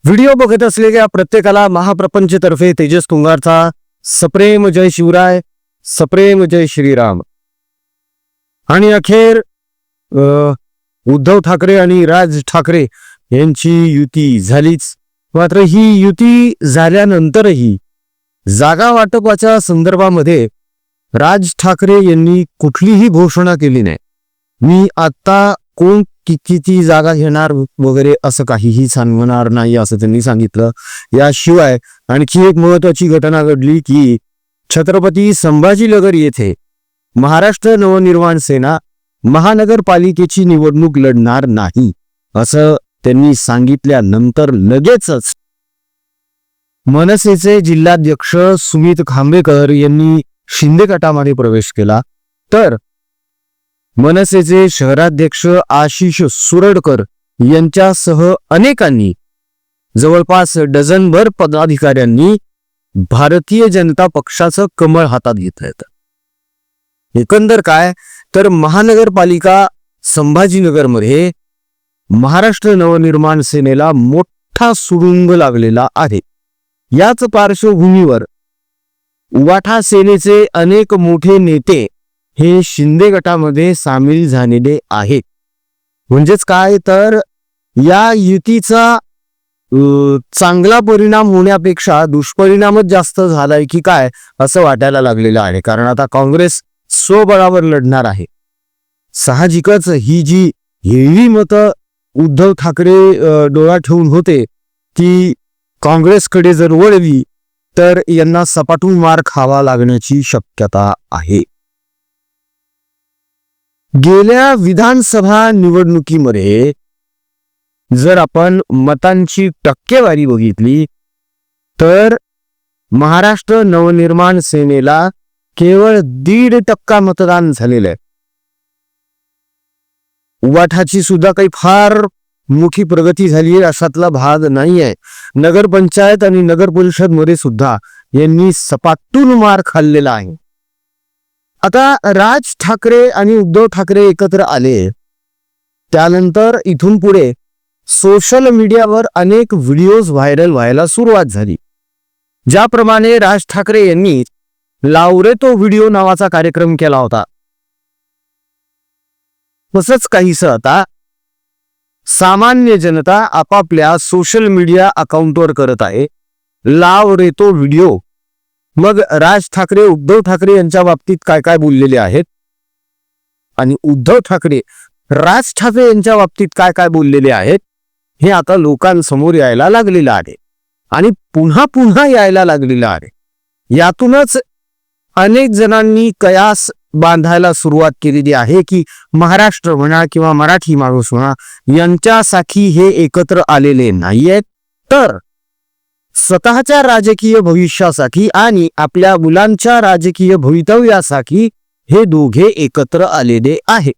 Video बघत असलेल्या प्रत्येकाला महाप्रपंचतर्फे तेजस तुंगारचा सप्रेम जय शिवराय, सप्रेम जय श्रीराम. आणि अखेर उद्धव ठाकरे आणि राज ठाकरे यांची युती झालीच. मात्र ही युती झाल्यानंतरही जागा वाटपाच्या संदर्भामध्ये राज ठाकरे यांनी कुठलीही घोषणा केली नाही. मी आता कोण किती जागा घेणार वगैरे असं काहीही सांगणार नाही असं त्यांनी सांगितलं. याशिवाय आणखी एक महत्वाची घटना घडली की छत्रपती संभाजीनगर येथे महाराष्ट्र नवनिर्माण सेना महानगरपालिकेची निवडणूक लढणार नाही असं त्यांनी सांगितल्यानंतर लगेचच मनसेचे जिल्हाध्यक्ष सुमित खांबेकर यांनी शिंदे गटामध्ये प्रवेश केला. तर मनसेचे शहराध्यक्ष आशिष सुरडकर यांच्यासह अनेकांनी जवळपास डझनभर पदाधिकाऱ्यांनी भारतीय जनता पक्षाचं कमळ हातात घेतलंय. एकंदर काय तर महानगरपालिका संभाजीनगरमध्ये महाराष्ट्र नवनिर्माण सेनेला मोठा सुरुंग लागलेला आहे. याच पार्श्वभूमीवर उबाठा सेनेचे अनेक मोठे नेते हे शिंदे गटामध्ये सामील झालेले आहेत. म्हणजेच काय तर या युतीचा चांगला परिणाम होण्यापेक्षा दुष्परिणामच जास्त झालाय की काय असं वाटायला लागलेलं आहे. कारण आता काँग्रेस स्वबळावर लढणार आहे. साहजिकच ही जी हेवी मतं उद्धव ठाकरे डोळा ठेवून होते ती काँग्रेसकडे जर वळली तर यांना सपाटून मार खावा लागण्याची शक्यता आहे. गेल्या विधानसभा निवडणुकीमध्ये जर आपण मतांची टक्केवारी बघितली तर महाराष्ट्र नवनिर्माण सेनेला केवळ 1.5% मतदान झालेलं आहे. उबाठाची सुद्धा काही फार मोठी प्रगती झाली आहे अशातला भाग नाही आहे. नगरपंचायत आणि नगर परिषद मध्ये सुद्धा यांनी सपाटून मार खाल्लेला आहे. आता राज ठाकरे आणि उद्धव ठाकरे एकत्र आले त्यानंतर इथून पुढे सोशल मीडियावर अनेक व्हिडिओज व्हायरल व्हायला सुरुवात झाली. ज्याप्रमाणे राज ठाकरे यांनी लावरे तो व्हिडिओ नावाचा कार्यक्रम केला होता तसंच काहीसं आता सामान्य जनता आपापल्या सोशल मीडिया अकाउंटवर करत आहे लाव रे तो व्हिडिओ. मग राज ठाकरे उद्धव ठाकरे यांच्या बाबतीत काय काय बोललेले आहेत आणि उद्धव ठाकरे राज ठाकरे यांच्या बाबतीत काय काय बोललेले आहेत हे आता लोकांसमोर यायला लागलेलं आहे आणि पुन्हा पुन्हा यायला लागलेलं आहे. यातूनच अनेक जणांनी कयास बांधायला सुरुवात केलेली आहे की महाराष्ट्र म्हणा किंवा मराठी माणूस म्हणा यांच्यासाठी हे एकत्र आलेले नाहीयेत तर स्वतःच्या राजकीय भविष्यासाठी आणि आपल्या मुलांच्या राजकीय भवितव्यासाठी हे दोघे एकत्र आलेले आहे.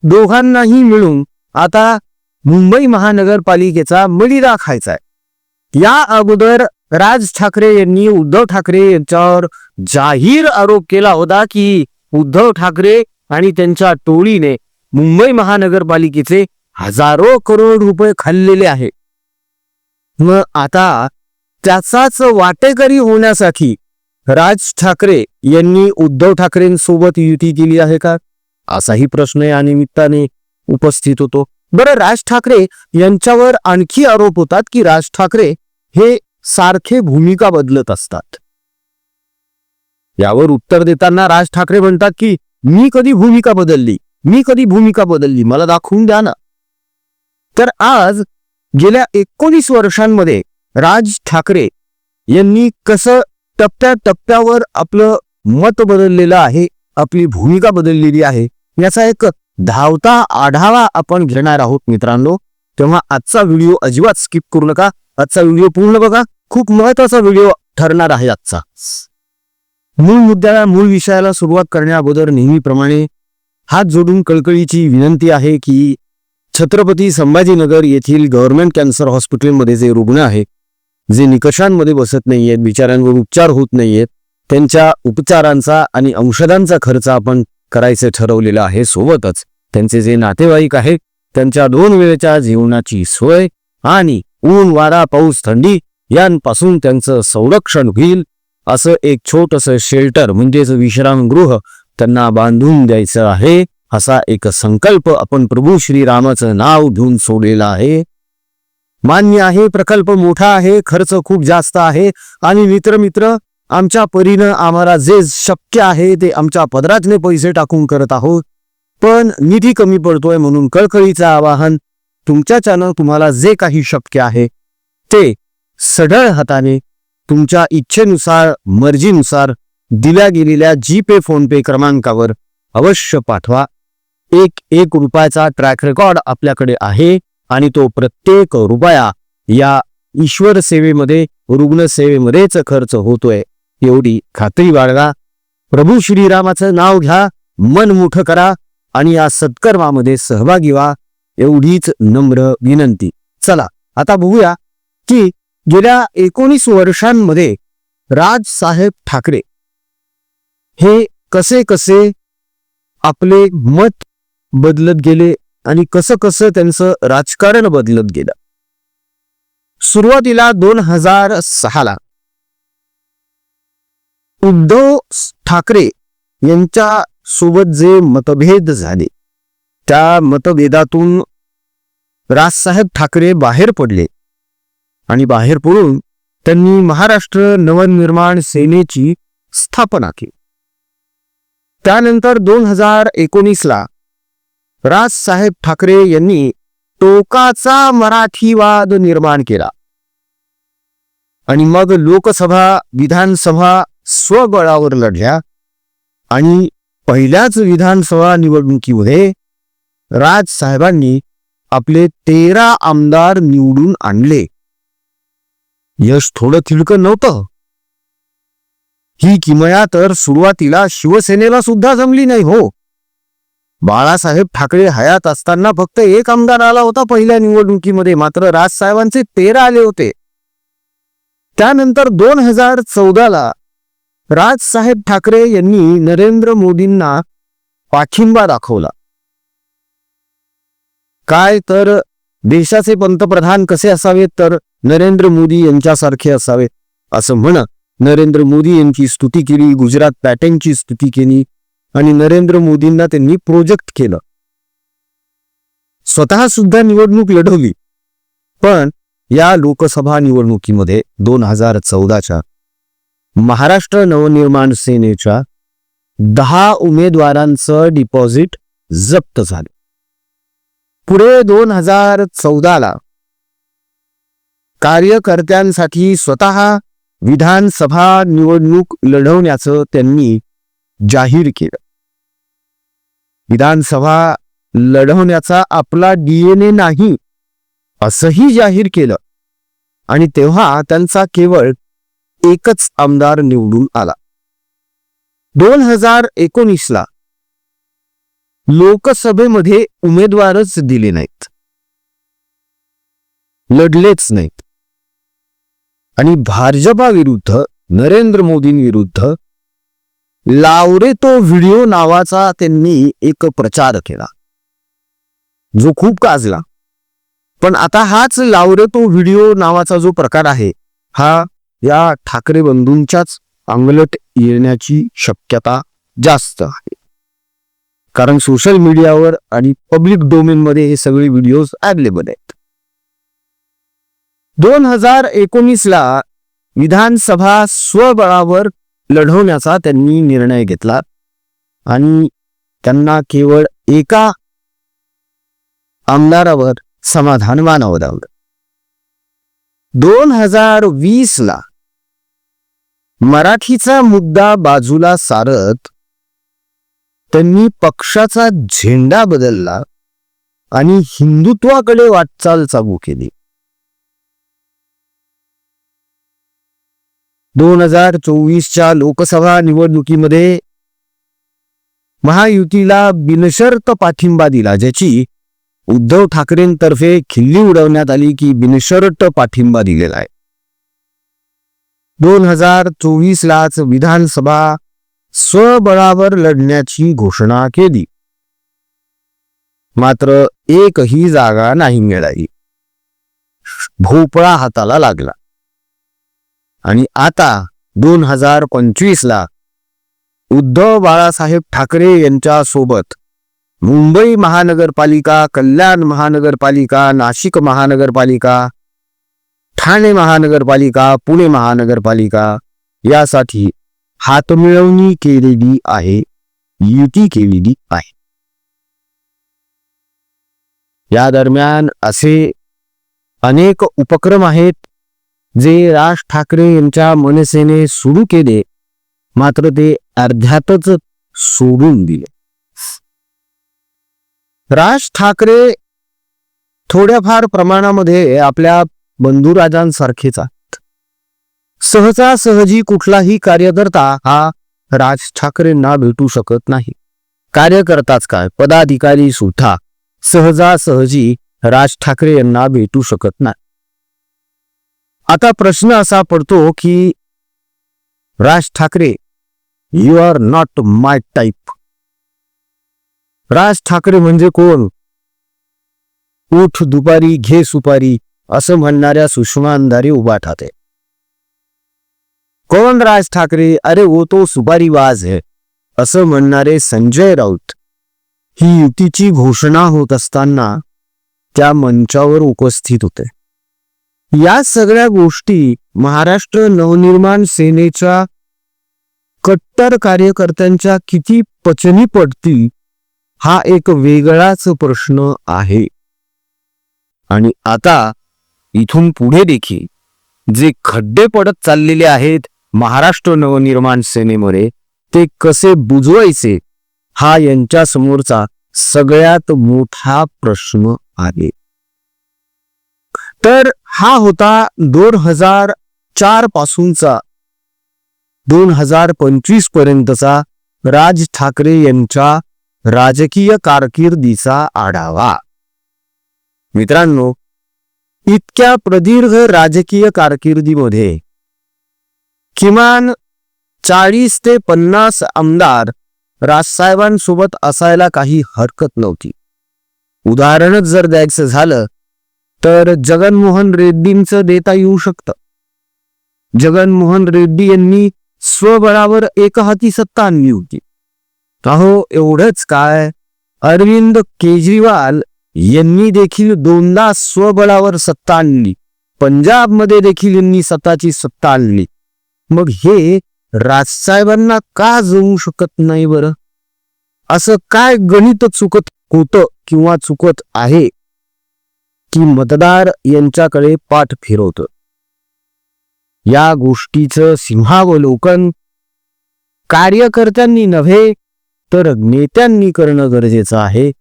दोघांनाही मिळून आता मुंबई महानगरपालिकेचा मलिदा खायचा आहे. या अगोदर राज ठाकरे यांनी उद्धव ठाकरे यांच्यावर जाहीर आरोप केला होता की उद्धव ठाकरे आणि त्यांच्या टोळीने मुंबई महानगरपालिकेचे हजारो करोड रुपये खाल्लेले आहे. मग आता त्याचाच वाटेकरी होण्यासाठी राज ठाकरे यांनी उद्धव ठाकरेंसोबत युती केली आहे का असाही प्रश्न या निमित्ताने उपस्थित होतो. बरं, राज ठाकरे यांच्यावर आणखी आरोप होतात की राज ठाकरे हे सारखे भूमिका बदलत असतात. यावर उत्तर देताना राज ठाकरे म्हणतात की मी कधी भूमिका बदलली मला दाखवून द्या ना. तर आज गेल्या 19 वर्षांमध्ये राज ठाकरे यांनी कसं टप्प्याटप्प्यावर आपलं मत बदललेलं आहे, आपली भूमिका बदललेली आहे याचा एक धावता आढावा आपण घेणार आहोत मित्रांनो. तेव्हा आजचा व्हिडिओ अजिबात स्किप करू नका. आजचा व्हिडिओ पूर्ण बघा. खूप महत्वाचा व्हिडिओ ठरणार आहे आजचा. मूळ विषयाला सुरुवात करण्या अगोदर नेहमीप्रमाणे हात जोडून कळकळीची विनंती आहे की छत्रपती संभाजीनगर येथील गव्हर्नमेंट कॅन्सर हॉस्पिटलमध्ये जे रुग्ण आहे जे निकषांमध्ये बसत नाहीयेत, बिचाऱ्यांवर उपचार होत नाहीयेत, त्यांच्या उपचारांचा आणि औषधांचा खर्च आपण करायचं ठरवलेलं आहे. सोबतच त्यांचे जे नातेवाईक आहेत त्यांच्या 2 वेळेच्या जेवणाची सोय आणि ऊन वारा पाऊस थंडी यांपासून त्यांचं संरक्षण होईल असं एक छोटंसं शेल्टर म्हणजेच विश्रामगृह त्यांना बांधून द्यायचं आहे. असा एक संकल्प आपण प्रभू श्रीरामाचं नाव घेऊन सोडलेला आहे. मान्य आहे, प्रकल्प मोठा आहे, खर्च खूप जास्त आहे आणि मित्र आमच्या परीनं आम्हाला जे शक्य आहे ते आमच्या पदरातले पैसे टाकून करत आहोत. पण निधी कमी पडतोय म्हणून कळकळीचं आवाहन, तुमच्याच्यानं तुम्हाला जे काही शक्य आहे ते सढळ हाताने तुमच्या इच्छेनुसार मर्जीनुसार दिल्या गेलेल्या जीपे फोनपे क्रमांकावर अवश्य पाठवा. एक रुपयाचा ट्रॅक रेकॉर्ड आपल्याकडे आहे आणि तो प्रत्येक रुपया या ईश्वर सेवेमध्ये रुग्णसेवेमध्येच खर्च होतोय एवढी खात्री बाळगा. प्रभू श्रीरामाचं नाव घ्या, मन मोठं करा आणि या सत्कर्मामध्ये सहभागी व्हा एवढीच नम्र विनंती. चला आता बघूया की गेल्या 19 वर्षांमध्ये राजसाहेब ठाकरे हे कसे कसे आपले मत बदलत गेले आणि कसं कसं त्यांचं राजकारण बदलत गेलं. सुरुवातीला 2006 ला उद्धव ठाकरे यांच्या सोबत जे मतभेद झाले त्या मतभेदातून राजसाहेब ठाकरे बाहेर पडले आणि बाहेर पडून त्यांनी महाराष्ट्र नवनिर्माण सेनेची स्थापना केली. त्यानंतर 2019 ला राजसाहेब ठाकरे यांनी टोकाचा मराठीवाद निर्माण केला आणि मग लोकसभा विधानसभा स्वबळावर लढल्या आणि पहिल्याच विधानसभा निवडणुकीमध्ये राजसाहेबांनी आपले 13 आमदार निवडून आणले. यश थोडं थिडकं नव्हतं. ही किमया तर सुरुवातीला शिवसेनेला सुद्धा जमली नाही हो. बाळासाहेब ठाकरे हयात असताना फक्त 1 आमदार आला होता पहिल्या निवडणुकीमध्ये, मात्र राजसाहेबांचे 13 आले होते. त्यानंतर 2014 ला राजसाहेब ठाकरे यांनी नरेंद्र मोदींना पाठिंबा दाखवला. काय तर देशाचे पंतप्रधान कसे असावेत तर नरेंद्र मोदी यांच्यासारखे असावेत असं म्हणत नरेंद्र मोदी यांची स्तुती केली, गुजरात पॅटर्नची स्तुती केली आणि नरेंद्र मोदींना त्यांनी प्रोजेक्ट केलं. स्वतः सुद्धा निवडणूक लढवली. पण या लोकसभा निवडणुकीमध्ये 2014च्या महाराष्ट्र नवनिर्माण सेनेच्या 10 उमेदवारांचं डिपॉझिट जप्त झाले. पुढे 2014 ला कार्यकर्त्यांसाठी स्वतः विधानसभा निवडणूक लढवण्याचं त्यांनी जाहीर केलं. विधानसभा लढवण्याचा आपला DNA नाही असंही जाहीर केलं आणि तेव्हा त्यांचा केवळ एकच आमदार निवडून आला. 2019 ला लोकसभेमध्ये उमेदवारच दिले नाहीत, लढलेच नाहीत आणि भाजपा विरुद्ध नरेंद्र मोदींविरुद्ध लावरे तो व्हिडिओ नावाचा त्यांनी एक प्रचार केला जो खूप गाजला. पण आता हाच लावरे तो व्हिडिओ नावाचा जो प्रकार आहे हा या ठाकरे बंधूंच्याच अंगलट येण्याची शक्यता जास्त आहे. कारण सोशल मीडियावर आणि पब्लिक डोमेन मध्ये हे सगळे व्हिडिओज अवेलेबल आहेत. 2019 ला विधानसभा स्वबळावर लढवण्याचा त्यांनी निर्णय घेतला आणि त्यांना केवळ एका आमदारावर समाधान मानावं लागलं. 2020 ला मराठीचा मुद्दा बाजूला सारत त्यांनी पक्षाचा झेंडा बदलला आणि हिंदुत्वाकडे वाटचाल चालू केली. 2024च्या लोकसभा निवडणुकीमध्ये महायुतीला बिनशर्त पाठिंबा दिला, ज्याची उद्धव ठाकरेंतर्फे खिल्ली उडवण्यात आली की बिनशर्त पाठिंबा दिलेला आहे. 2024 लाच विधानसभा स्वबळावर लढण्याची घोषणा केली, मात्र एकही जागा नाही मिळाली. भोपळा हाताला लागला. आणि आता 2025ला उद्धव बाळासाहेब ठाकरे यांच्या सोबत मुंबई महानगरपालिका, कल्याण महानगरपालिका, नाशिक महानगरपालिका, ठाणे महानगरपालिका, पुणे महानगरपालिका यासाठी हातमिळवणी केलेली आहे, युती केलेली आहे. या दरम्यान असे अनेक उपक्रम आहेत जे राज ठाकरे यांच्या मनसेने सुरू केले, मात्र ते अर्ध्यातच सोडून दिले. राज ठाकरे थोड्याफार प्रमाणामध्ये आपल्या बंधुराजांसारखेच आहेत. सहजासहजी कुठलाही कार्यकर्ता हा राज ठाकरेंना भेटू शकत नाही. कार्यकर्ताच काय, पदाधिकारी सुद्धा सहजासहजी राज ठाकरे यांना भेटू शकत नाही. आता प्रश्न असा पडतो की Raj Thackeray, you are not my type. Raj Thackeray म्हणजे कोण? उठ दुपारी घे सुपारी असं म्हणणाऱ्या सुषमा अंधारे उभाठात आहे. कौन राज ठाकरे? अरे वो तो सुपारीबाज है असं म्हणणारे संजय राऊत ही युतीची घोषणा होत असताना त्या मंचावर उपस्थित होते. या सगळ्या गोष्टी महाराष्ट्र नवनिर्माण सेनेच्या कट्टर कार्यकर्त्यांच्या किती पचनी पडतील हा एक वेगळाच प्रश्न आहे. आणि आता इथून पुढे देखील जे खड्डे पडत चाललेले आहेत महाराष्ट्र नवनिर्माण सेनेमध्ये ते कसे बुजवायचे हा यांच्या समोरचा सगळ्यात मोठा प्रश्न आहे. तर हा होता 2004 पासूनचा 2025 पर्यंतचा राज ठाकरे यांच्या राजकीय कारकिर्दीचा आढावा. मित्रांनो, इतक्या प्रदीर्घ राजकीय कारकिर्दीमध्ये किमान 40 ते 50 आमदार राजसाहेबांसोबत असायला काही हरकत नव्हती. उदाहरणच जर द्यायचं झालं तर जगनमोहन रेड्डींचं देता येऊ शकतं. जगनमोहन रेड्डी यांनी स्वबळावर एकहाती सत्ता आणली होती. अहो एवढंच काय, अरविंद केजरीवाल यांनी देखील 2दा स्वबळावर सत्ता आणली. पंजाबमध्ये देखील यांनी स्वतःची सत्ता आणली. मग हे राजसाहेबांना का जमू शकत नाही बरं? असं काय गणित चुकत होतं किंवा चुकत आहे की मतदार यांच्याकडे पाठ फिरवतं? या गोष्टीचं सिंहावलोकन कार्यकर्त्यांनी नव्हे तर नेत्यांनी करणं गरजेचं आहे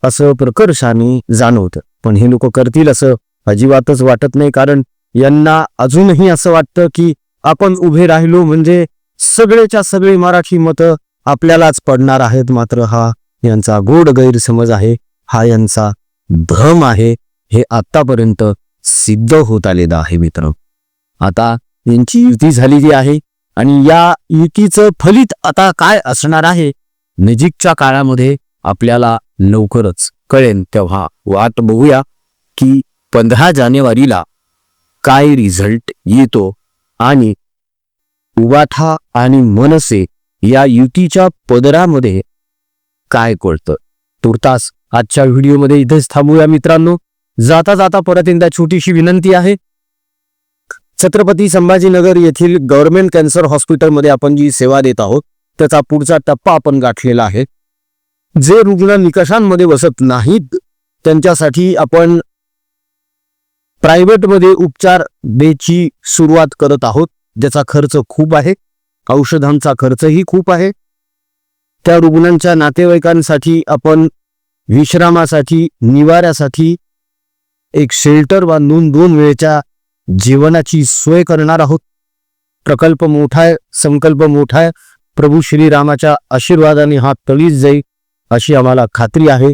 असं प्रकर्षाने जाणवतं. पण हे लोक करतील असं अजिबातच वाटत नाही, कारण यांना अजूनही असं वाटतं की आपण उभे राहिलो म्हणजे सगळेच्या सगळे मराठी मतं आपल्यालाच पडणार आहेत. मात्र हा यांचा गोड गैरसमज आहे, हा यांचा भ्रम आहे. हे आतापर्यंत सिद्ध होत आलेलं आहे. मित्र, आता यांची युती झालेली आहे आणि या युतीचं फलित आता काय असणार आहे नजीकच्या काळामध्ये आपल्याला लवकरच कळेल. तेव्हा वाट बघूया की 15 जानेवारीला काय रिझल्ट येतो आणि उबाठा आणि मनसे या युतीच्या पदरामध्ये काय कळतं. तुर्तास आजच्या व्हिडिओमध्ये इथेच थांबूया मित्रांनो. जाता जाता परत एकदा छोटीशी विनंती आहे. छत्रपती संभाजीनगर येथील गव्हर्नमेंट कॅन्सर हॉस्पिटलमध्ये आपण जी सेवा देत आहोत त्याचा पुढचा टप्पा आपण गाठलेला आहे. जे रुग्ण निकषांमध्ये बसत नाहीत त्यांच्यासाठी आपण प्रायव्हेटमध्ये उपचार द्यायची सुरुवात करत आहोत. ज्याचा खर्च खूप आहे, औषधांचा खर्चही खूप आहे. त्या रुग्णांच्या नातेवाईकांसाठी आपण विश्रामासाठी, निवाऱ्यासाठी एक शेल्टर बांधून 2 वेळच्या जेवणाची सोय करणार आहोत. प्रकल्प मोठा आहे, संकल्प मोठा आहे. प्रभू श्रीरामाच्या आशीर्वादाने हा तळीस जाईल अशी आम्हाला खात्री आहे.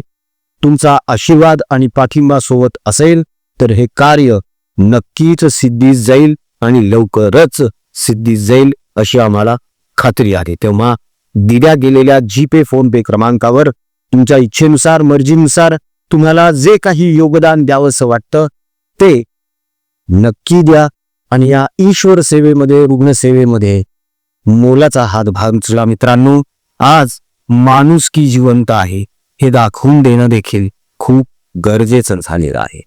तुमचा आशीर्वाद आणि पाठिंबा सोबत असेल तर हे कार्य नक्कीच सिद्धीस जाईल आणि लवकरच सिद्धीस जाईल अशी आम्हाला खात्री आहे. तेव्हा दिल्या गेलेल्या जीपे फोनपे क्रमांकावर तुमच्या इच्छेनुसार, मर्जीनुसार तुम्हाला जे काही योगदान द्यावंसं वाटतं ते नक्की द्या आणि या ईश्वर सेवेमध्ये, रुग्णसेवेमध्ये मोलाचा हातभाग उचला. मित्रांनो, आज माणुसकी जिवंत आहे हे दाखवून देणं देखील खूप गरजेचं झालेलं आहे.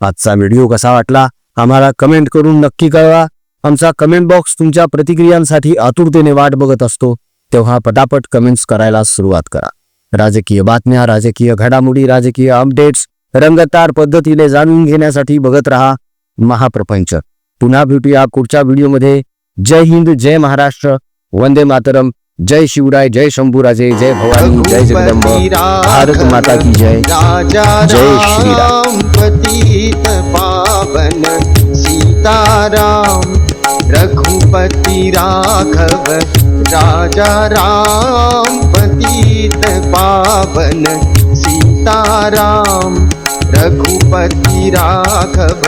आजचा व्हिडिओ कसा वाटला आम्हाला कमेंट करून नक्की कळवा. आमचा कमेंट बॉक्स तुमच्या प्रतिक्रियांसाठी आतुरतेने वाट बघत असतो. तेव्हा पटापट कमेंट्स करायला सुरुवात करा. राजकीय बातम्या, राजकीय घडामोडी, राजकीय अपडेट्स रंगतदार पद्धतीने जाणून घेण्यासाठी बघत रहा महाप्रपंच. पुन्हा भेटूया पुढच्या व्हिडिओमध्ये. जय हिंद, जय महाराष्ट्र, वंदे मातरम, जय शिवराय, जय शंभूराजे, जय भवानी, जय जगदंब, भारत माता की जय. जय श्रीराम. पतित पावन सीताराम, रघुपति राघव राजा राम. पतित पावन सीताराम, रघुपति राघव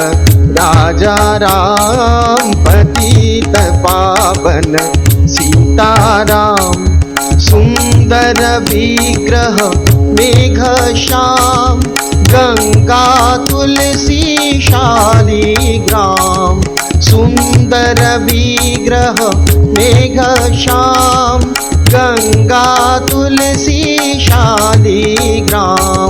राजा राम. पतित पावन सीताराम, सुंदर विग्रह मेघ श्याम, गंगा तुलसी शालिग्राम. सुंदर विग्रह मेघ श्याम, गंगा तुलसी शालिग्राम.